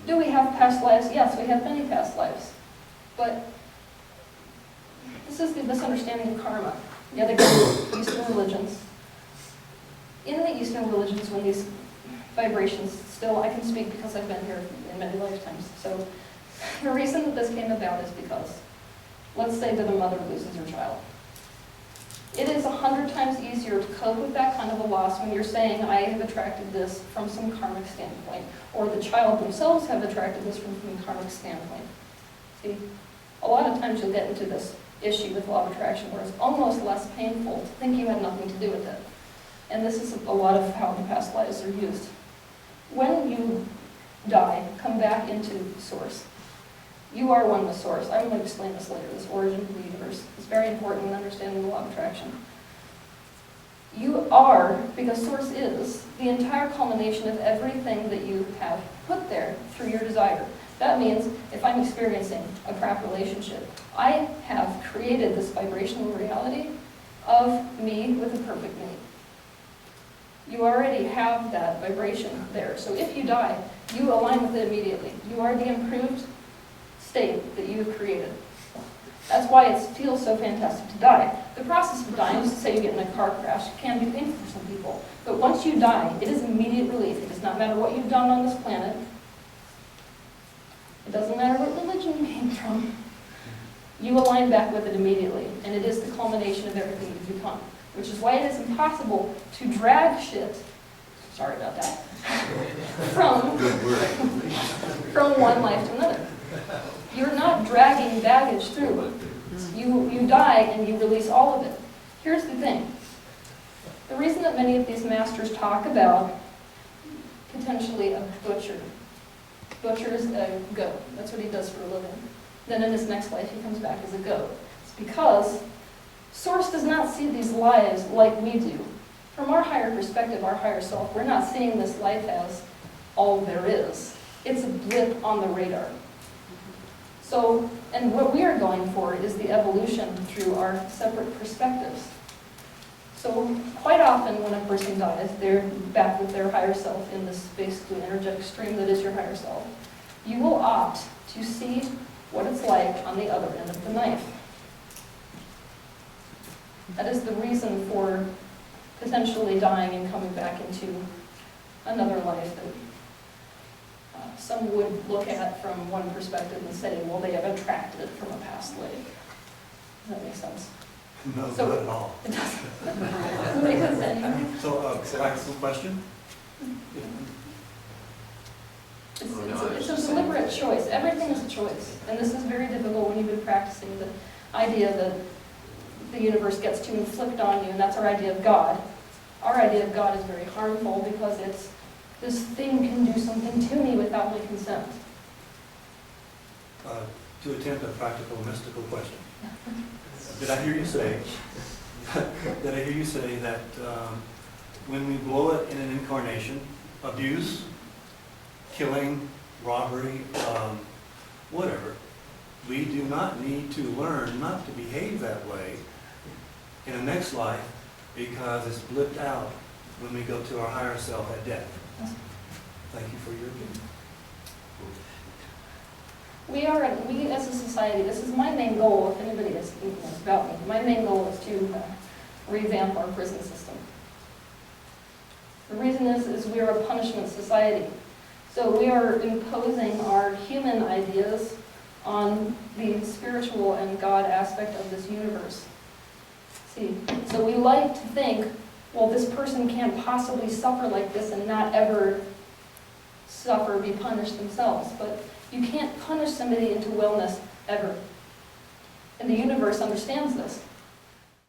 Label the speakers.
Speaker 1: Do we have past lives? Yes, we have many past lives. But this is the misunderstanding of karma. Yet again, Eastern religions. In the Eastern religions, when these vibrations, still I can speak because I've been here in many lifetimes. So the reason that this came about is because, let's say that a mother loses her child. It is 100 times easier to cope with that kind of a loss when you're saying, I have attracted this from some karmic standpoint, or the child themselves have attracted this from some karmic standpoint. See, a lot of times you'll get into this issue with law of attraction where it's almost less painful to think you had nothing to do with it. And this is a lot of how the past lives are used. When you die, come back into Source. You are one with Source. I'm going to explain this later, this origin of the universe. It's very important in understanding the law of attraction. You are, because Source is, the entire culmination of everything that you have put there through your desire. That means if I'm experiencing a crap relationship, I have created this vibrational reality of me with a perfect mate. You already have that vibration there. So if you die, you align with it immediately. You are the improved state that you have created. That's why it feels so fantastic to die. The process of dying, just to say you get in a car crash, can be painful for some people. But once you die, it is immediate relief. It does not matter what you've done on this planet. It doesn't matter what religion you came from. You align back with it immediately. And it is the culmination of everything you've become. Which is why it is impossible to drag shit, sorry about that, from one life to another. You're not dragging baggage through. You die and you release all of it. Here's the thing. The reason that many of these masters talk about potentially a butcher. Butcher is a goat. That's what he does for a living. Then in his next life he comes back as a goat. It's because Source does not see these lives like we do. From our higher perspective, our higher self, we're not seeing this life as all there is. It's a blip on the radar. So, and what we are going for is the evolution through our separate perspectives. So quite often when a person dies, they're back with their higher self in this basically energetic stream that is your higher self. You will opt to see what it's like on the other end of the knife. That is the reason for potentially dying and coming back into another life that some would look at from one perspective and say, well, they have attracted it from a past life. Does that make sense?
Speaker 2: No, not at all.
Speaker 1: It doesn't. Doesn't make sense anyway.
Speaker 2: So, practical question?
Speaker 1: It's a deliberate choice. Everything is a choice. And this is very difficult when you've been practicing the idea that the universe gets to inflict on you, and that's our idea of God. Our idea of God is very harmful because it's, this thing can do something to me without my consent.
Speaker 2: To attempt a practical, mystical question. Did I hear you say, that when we blow it in an incarnation, abuse, killing, robbery, whatever, we do not need to learn not to behave that way in the next life because it's blipped out when we go to our higher self at death. Thank you for your opinion.
Speaker 1: We as a society, this is my main goal, if anybody is thinking this about me, my main goal is to revamp our prison system. The reason is we are a punishment society. So we are imposing our human ideas on the spiritual and God aspect of this universe. See, so we like to think, well, this person can't possibly suffer like this and not ever suffer, be punished themselves. But you can't punish somebody into wellness ever. And the universe understands this.